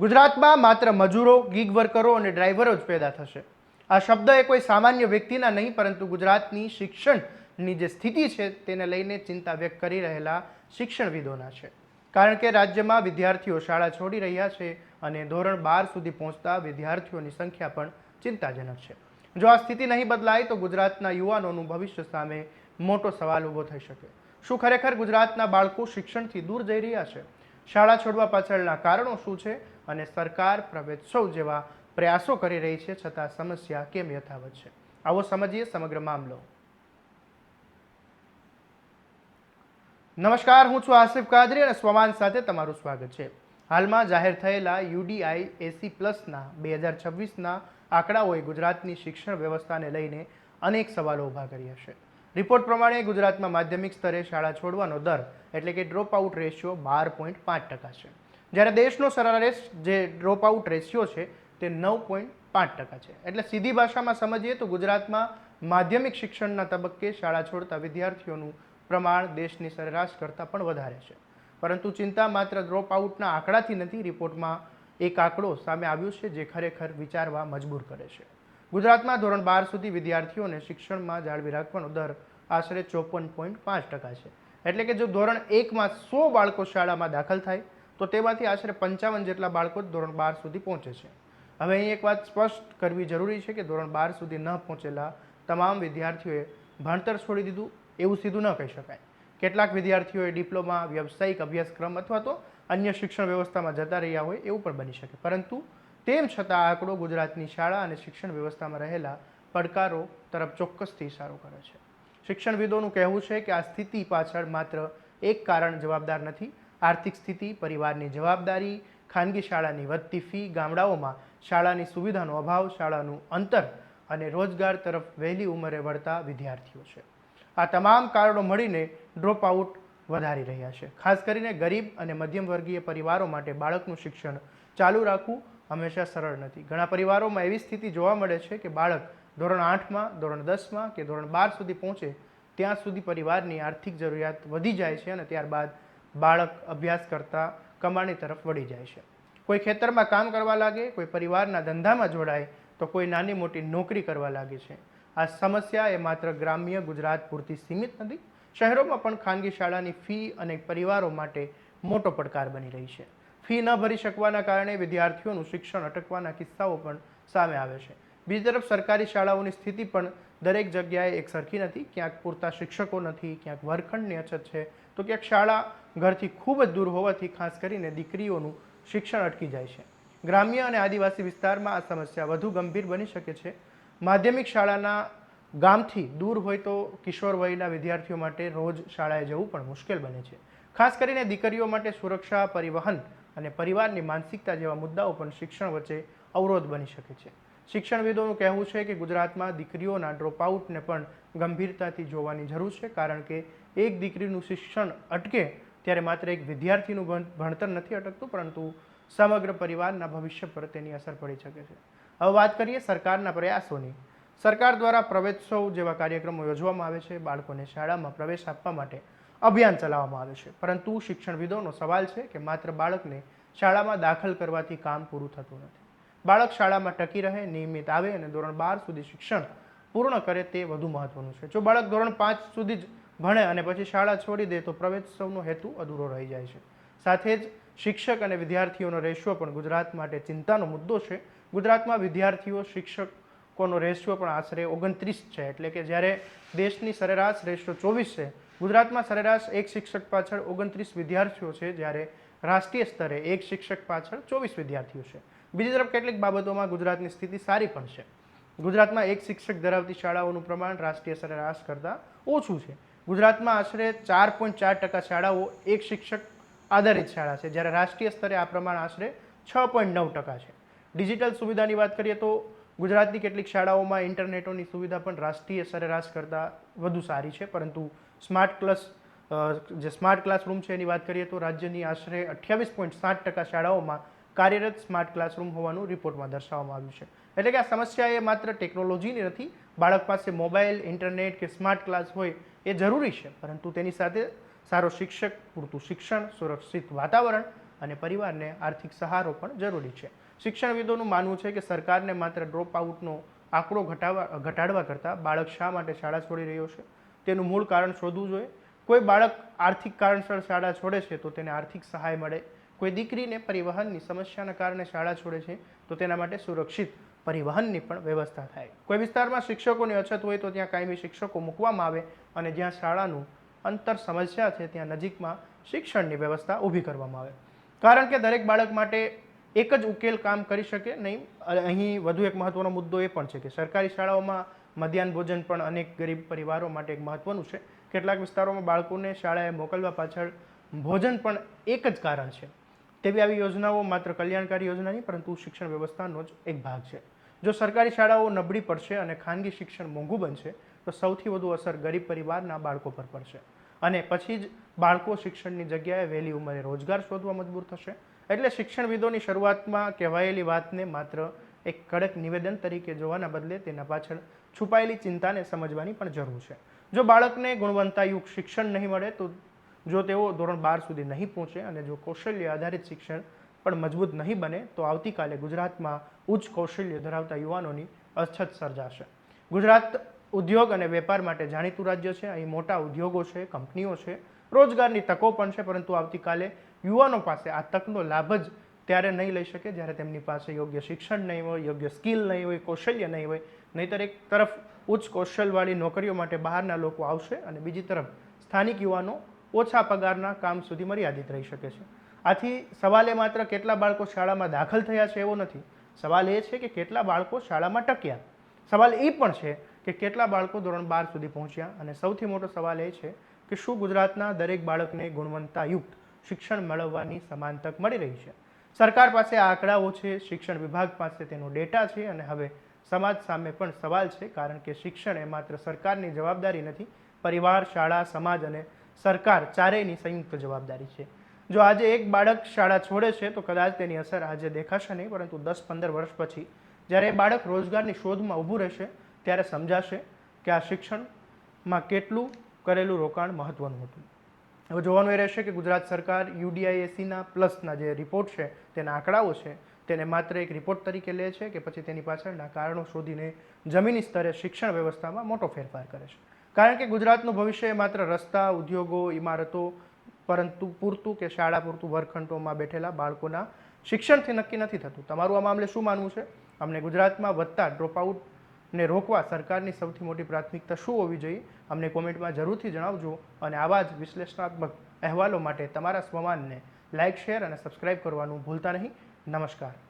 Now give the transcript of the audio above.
ગુજરાતમાં માત્ર મજૂરો, ગીગ વર્કરો અને ડ્રાઈવરો જ પેદા થશે. આ શબ્દ એ કોઈ સામાન્ય વ્યક્તિના નહીં, પરંતુ ગુજરાતની શિક્ષણની જે સ્થિતિ છે તેને લઈને ચિંતા વ્યક્ત કરી રહેલા શિક્ષણવિદોના છે. કારણ કે રાજ્યમાં વિદ્યાર્થીઓ શાળા છોડી રહ્યા છે અને ધોરણ 12 સુધી પહોંચતા વિદ્યાર્થીઓની સંખ્યા પણ ચિંતાજનક છે. જો આ સ્થિતિ નહીં બદલાય તો ગુજરાતના યુવાનોનું ભવિષ્ય સામે મોટો સવાલ ઊભો થઈ શકે. શું ખરેખર ગુજરાતના બાળકો શિક્ષણથી દૂર જઈ રહ્યા છે? શાળા છોડવા પાછળના કારણો શું છે અને સરકાર પ્રવેશોત્સવ જેવા પ્રયાસો કરી રહી છે છતાં સમસ્યા કેમ યથાવત છે? આવો સમજીએ સમગ્ર મામલો. નમસ્કાર, હું છું આસિફ કાદરી અને સ્વમાન સાથે તમારું સ્વાગત છે. હાલમાં જાહેર થયેલા UDI AC+ના 2026ના આંકડાઓએ ગુજરાતની શિક્ષણ વ્યવસ્થાને લઈને અનેક સવાલો ઊભા કર્યા છે. રિપોર્ટ પ્રમાણે ગુજરાતમાં માધ્યમિક સ્તરે શાળા છોડવાનો દર એટલે કે ડ્રોપ આઉટ રેશિયો 12.5% છે, જ્યારે દેશનો સરેરાશ જે ડ્રોપ આઉટ રેશિયો છે તે 9.5% છે. એટલે સીધી ભાષામાં સમજીએ તો ગુજરાતમાં માધ્યમિક શિક્ષણના તબક્કે શાળા છોડતા વિદ્યાર્થીઓનું પ્રમાણ દેશની સરેરાશ કરતાં પણ વધારે છે. પરંતુ ચિંતા માત્ર ડ્રોપ આઉટના આંકડાથી નથી. રિપોર્ટમાં એક આંકડો સામે આવ્યો છે જે ખરેખર વિચારવા મજબૂર કરે છે. ગુજરાતમાં ધોરણ 12 સુધી વિદ્યાર્થીઓને શિક્ષણમાં જાળવી રાખવાનો દર આશરે 54.5% છે. એટલે કે જો ધોરણ 1માં 100 બાળકો શાળામાં દાખલ થાય તો તેમાંથી આશરે 55 જેટલા બાળકો ધોરણ 12 સુધી પહોંચે છે. હવે અહીં એક વાત સ્પષ્ટ કરવી જરૂરી છે કે ધોરણ 12 સુધી ન પહોંચેલા તમામ વિદ્યાર્થીઓએ ભણતર છોડી દીધું એવું સીધું ન કહી શકાય. કેટલાક વિદ્યાર્થીઓએ ડિપ્લોમા, વ્યવસાયિક અભ્યાસક્રમ અથવા તો અન્ય શિક્ષણ વ્યવસ્થામાં જતા રહ્યા હોય એવું પણ બની શકે. પરંતુ તેમ છતાં આ આંકડો ગુજરાતની શાળા અને શિક્ષણ વ્યવસ્થામાં રહેલા પડકારો તરફ ચોક્કસથી ઇશારો કરે છે. શિક્ષણવિદોનું કહેવું છે કે આ સ્થિતિ પાછળ માત્ર એક કારણ જવાબદાર નથી. આર્થિક સ્થિતિ, પરિવારની જવાબદારી, ખાનગી શાળાની વધતી ફી, ગામડાઓમાં શાળાની સુવિધાનો અભાવ, શાળાનું અંતર અને રોજગાર તરફ વહેલી ઉંમરે વળતા વિદ્યાર્થીઓ છે. આ તમામ કારણો મળીને ડ્રોપ આઉટ વધારી રહ્યા છે. ખાસ કરીને ગરીબ અને મધ્યમ વર્ગીય પરિવારો માટે બાળકનું શિક્ષણ ચાલુ રાખવું હંમેશા સરળ નથી. ઘણા પરિવારોમાં એવી સ્થિતિ જોવા મળે છે કે બાળક ધોરણ 8માં, ધોરણ 10માં કે ધોરણ 12 સુધી પહોંચે ત્યાં સુધી પરિવારની આર્થિક જરૂરિયાત વધી જાય છે અને ત્યારબાદ બાળક અભ્યાસ કરતાં કમાણી તરફ વળી જાય છે. કોઈ ખેતરમાં કામ કરવા લાગે, કોઈ પરિવારના ધંધામાં જોડાય તો કોઈ નાની મોટી નોકરી કરવા લાગે છે. આ સમસ્યા એ માત્ર ગ્રામ્ય ગુજરાત પૂરતી સીમિત નથી. શહેરોમાં પણ ખાનગી શાળાની ફી અનેક પરિવારો માટે મોટો પડકાર બની રહી છે. ફી ન ભરી શકવાના કારણે વિદ્યાર્થીઓનું શિક્ષણ અટકવાના કિસ્સાઓ પણ સામે આવે છે. બીજી તરફ સરકારી શાળાઓની સ્થિતિ પણ દરેક જગ્યાએ એક સરખી નથી. ક્યાંક પૂરતા શિક્ષકો નથી, ક્યાંક વર્ગખંડની અછત છે, તો ક્યાંક શાળા ઘરથી ખૂબ જ દૂર હોવાથી ખાસ કરીને દીકરીઓનું શિક્ષણ અટકી જાય છે. ગ્રામ્ય અને આદિવાસી વિસ્તારમાં આ સમસ્યા વધુ ગંભીર બની શકે છે. માધ્યમિક શાળાના ગામથી દૂર હોય તો કિશોર વયના વિદ્યાર્થીઓ માટે રોજ શાળાએ જવું પણ મુશ્કેલ બને છે. ખાસ કરીને દીકરીઓ માટે સુરક્ષા, પરિવહન અને પરિવારની માનસિકતા જેવા મુદ્દાઓ પણ શિક્ષણ વચ્ચે અવરોધ બની શકે છે. શિક્ષણવિદોનું કહેવું છે કે ગુજરાતમાં દીકરીઓના ડ્રોપઆઉટને પણ ગંભીરતાથી જોવાની જરૂર છે, કારણ કે એક દીકરીનું શિક્ષણ અટકે ત્યારે માત્ર એક વિદ્યાર્થીનું ભણતર નથી અટકતું, પરંતુ સમગ્ર પરિવારના ભવિષ્ય પર તેની અસર પડી શકે છે. હવે વાત કરીએ સરકારના પ્રયાસોની. સરકાર દ્વારા પ્રવેશોત્સવ જેવા કાર્યક્રમો યોજવામાં આવે છે. બાળકોને શાળામાં પ્રવેશ આપવા માટે અભિયાન ચલાવવામાં આવે છે. પરંતુ શિક્ષણવિદોનો સવાલ છે કે માત્ર બાળકને શાળામાં દાખલ કરવાથી કામ પૂરું થતું નથી. બાળક શાળામાં ટકી રહે, નિયમિત આવે અને ધોરણ 12 સુધી શિક્ષણ પૂર્ણ કરે તે વધુ મહત્વનું છે. જો બાળક ધોરણ 5 સુધી જ ભણે અને પછી શાળા છોડી દે તો પ્રવેશોત્સવનો હેતુ અધૂરો રહી જાય છે. સાથે જ શિક્ષક અને વિદ્યાર્થીઓનો રેશિયો પણ ગુજરાત માટે ચિંતાનો મુદ્દો છે. ગુજરાતમાં વિદ્યાર્થીઓ શિક્ષકોનો રેશિયો પણ આશરે 29 છે. એટલે કે જ્યારે દેશની સરેરાશ રેશિયો 24 છે, ગુજરાતમાં સરેરાશ એક શિક્ષક પાછળ 29 વિદ્યાર્થીઓ છે, જ્યારે રાષ્ટ્રીય સ્તરે એક શિક્ષક પાછળ 24 વિદ્યાર્થીઓ છે. બીજી તરફ કેટલીક બાબતોમાં ગુજરાતની સ્થિતિ સારી પણ છે. ગુજરાતમાં એક શિક્ષક ધરાવતી શાળાઓનું પ્રમાણ રાષ્ટ્રીય સરેરાશ કરતાં ઓછું છે. ગુજરાતમાં આશરે 4.4% શાળાઓ એક શિક્ષક આધારિત શાળા છે, જ્યારે રાષ્ટ્રીય સ્તરે આ પ્રમાણ આશરે 6.9% છે. ડિજિટલ સુવિધાની વાત કરીએ તો ગુજરાતની કેટલીક શાળાઓમાં ઇન્ટરનેટોની સુવિધા પણ રાષ્ટ્રીય સરેરાશ કરતાં વધુ સારી છે. પરંતુ સ્માર્ટ ક્લાસરૂમ છે એની વાત કરીએ તો રાજ્યની આશરે 28.7% શાળાઓમાં કાર્યરત સ્માર્ટ ક્લાસરૂમ હોવાનું રિપોર્ટમાં દર્શાવવામાં આવ્યું છે. એટલે કે આ સમસ્યા એ માત્ર ટેકનોલોજીની નથી. બાળક પાસે મોબાઈલ, ઇન્ટરનેટ કે સ્માર્ટ ક્લાસ હોય એ જરૂરી છે, પરંતુ તેની સાથે સારો શિક્ષક, પૂરતું શિક્ષણ, સુરક્ષિત વાતાવરણ અને પરિવારને આર્થિક સહારો પણ જરૂરી છે. શિક્ષણવિદોનું માનવું છે કે સરકારને માત્ર ડ્રોપ આઉટનો આંકડો ઘટાડવા કરતાં બાળક શા માટે શાળા છોડી રહ્યો છે તેનું મૂળ કારણ શોધવું જોઈએ. કોઈ બાળક આર્થિક કારણસર શાળા છોડે છે તો તેને આર્થિક સહાય મળે. કોઈ દીકરીને પરિવહનની સમસ્યાના કારણે શાળા છોડે છે તો તેના માટે સુરક્ષિત પરિવહનની પણ વ્યવસ્થા થાય. કોઈ વિસ્તારમાં શિક્ષકોની અછત હોય તો ત્યાં કાયમી શિક્ષકો મૂકવામાં આવે અને જ્યાં શાળાનું અંતર સમસ્યા છે ત્યાં નજીકમાં શિક્ષણની વ્યવસ્થા ઊભી કરવામાં આવે. કારણ કે દરેક બાળક માટે એક જ ઉકેલ કામ કરી શકે નહીં. અહીં વધુ એક મહત્વનો મુદ્દો એ પણ છે કે સરકારી શાળાઓમાં મધ્યાહન ભોજન પણ અનેક ગરીબ પરિવારો માટે એક મહત્વનું છે. કેટલાક વિસ્તારોમાં બાળકોને શાળાએ મોકલવા પાછળ ભોજન પણ એક જ કારણ છે. તેવી આવી યોજનાઓ માત્ર કલ્યાણકારી યોજના નહીં પરંતુ શિક્ષણ વ્યવસ્થાનો જ એક ભાગ છે. જો સરકારી શાળાઓ નબળી પડશે અને ખાનગી શિક્ષણ મોંઘું બનશે તો સૌથી વધુ અસર ગરીબ પરિવારના બાળકો પર પડશે અને પછી જ બાળકો શિક્ષણની જગ્યાએ વહેલી ઉંમરે રોજગાર શોધવા મજબૂર થશે. એટલે શિક્ષણવિદોની શરૂઆતમાં કહેવાયેલી વાતને માત્ર એક કડક નિવેદન તરીકે જોવાના બદલે તેના પાછળ છુપાયેલી ચિંતાને સમજવાની પણ જરૂર છે. જો બાળકને ગુણવત્તાયુક્ત શિક્ષણ નહીં મળે તો જો તેઓ ધોરણ 12 સુધી નહીં પહોંચે અને જો કૌશલ્ય આધારિત શિક્ષણ પણ મજબૂત નહીં બને તો આવતીકાલે ગુજરાતમાં ઉચ્ચ કૌશલ્ય ધરાવતા યુવાનોની અછત સર્જાશે. ગુજરાત ઉદ્યોગ અને વેપાર માટે જાણીતું રાજ્ય છે. અહીં મોટા ઉદ્યોગો છે, કંપનીઓ છે, રોજગારની તકો પણ છે, પરંતુ આવતીકાલે યુવાનો પાસે આ તકનો લાભ જ ત્યારે નહીં લઈ શકે જ્યારે તેમની પાસે યોગ્ય શિક્ષણ નહીં હોય, યોગ્ય સ્કિલ નહીં હોય, કૌશલ્ય નહીં હોય. નહીંતર એક તરફ ઉચ્ચ કૌશલ્યવાળી નોકરીઓ માટે બહારના લોકો આવશે અને બીજી તરફ સ્થાનિક યુવાનો ઓછા પગારના કામ સુધી મર્યાદિત રહી શકે છે. આથી સવાલ એ માત્ર કેટલા બાળકો શાળામાં દાખલ થયા છે એવો નથી. સવાલ એ છે કે કેટલા બાળકો શાળામાં ટક્યા. સવાલ એ પણ છે કે કેટલા બાળકો ધોરણ 12 સુધી પહોંચ્યા અને સૌથી મોટો સવાલ એ છે કે શું ગુજરાતના દરેક બાળકને ગુણવત્તાયુક્ત શિક્ષણ મેળવવાની સમાન તક મળી રહી છે. સરકાર પાસે આ આંકડાઓ છે, શિક્ષણ વિભાગ પાસે તેનો ડેટા છે અને હવે સમાજ સામે પણ સવાલ છે કારણ કે શિક્ષણ એ માત્ર સરકારની જવાબદારી નથી. પરિવાર, શાળા, સમાજ અને સરકાર ચારેયની સંયુક્ત જવાબદારી છે. જો આજે એક બાળક શાળા છોડે છે તો કદાચ તેની અસર આજે દેખાશે નહીં પરંતુ 10-15 વર્ષ પછી જ્યારે એ બાળક રોજગારની શોધમાં ઊભું રહેશે ત્યારે સમજાશે કે આ શિક્ષણમાં કેટલું કરેલું રોકાણ મહત્વનું હતું. હવે જોવાનું એ રહેશે કે ગુજરાત સરકાર UDIACના પ્લસના જે રિપોર્ટ છે તેના આંકડાઓ છે તેને માત્ર એક રિપોર્ટ તરીકે લે છે કે પછી તેની પાછળના કારણો શોધીને જમીની સ્તરે શિક્ષણ વ્યવસ્થામાં મોટો ફેરફાર કરે છે. કારણ કે ગુજરાતનું ભવિષ્ય માત્ર રસ્તા, ઉદ્યોગો, ઇમારતો પરંતુ પૂરતું કે શાળા પૂરતું વર્ગખંડોમાં બેઠેલા બાળકોના શિક્ષણથી નક્કી નથી થતું. તમારું આ મામલે શું માનવું છે? અમને ગુજરાતમાં વધતા ડ્રોપઆઉટને રોકવા સરકારની સૌથી મોટી પ્રાથમિકતા શું હોવી જોઈએ? અમને કોમેન્ટમાં જરૂરથી જણાવજો અને આવા જ વિશ્લેષણાત્મક અહેવાલો માટે તમારા સ્વમાનને લાઇક, શેર અને સબસ્ક્રાઇબ કરવાનું ભૂલતા નહીં. નમસ્કાર.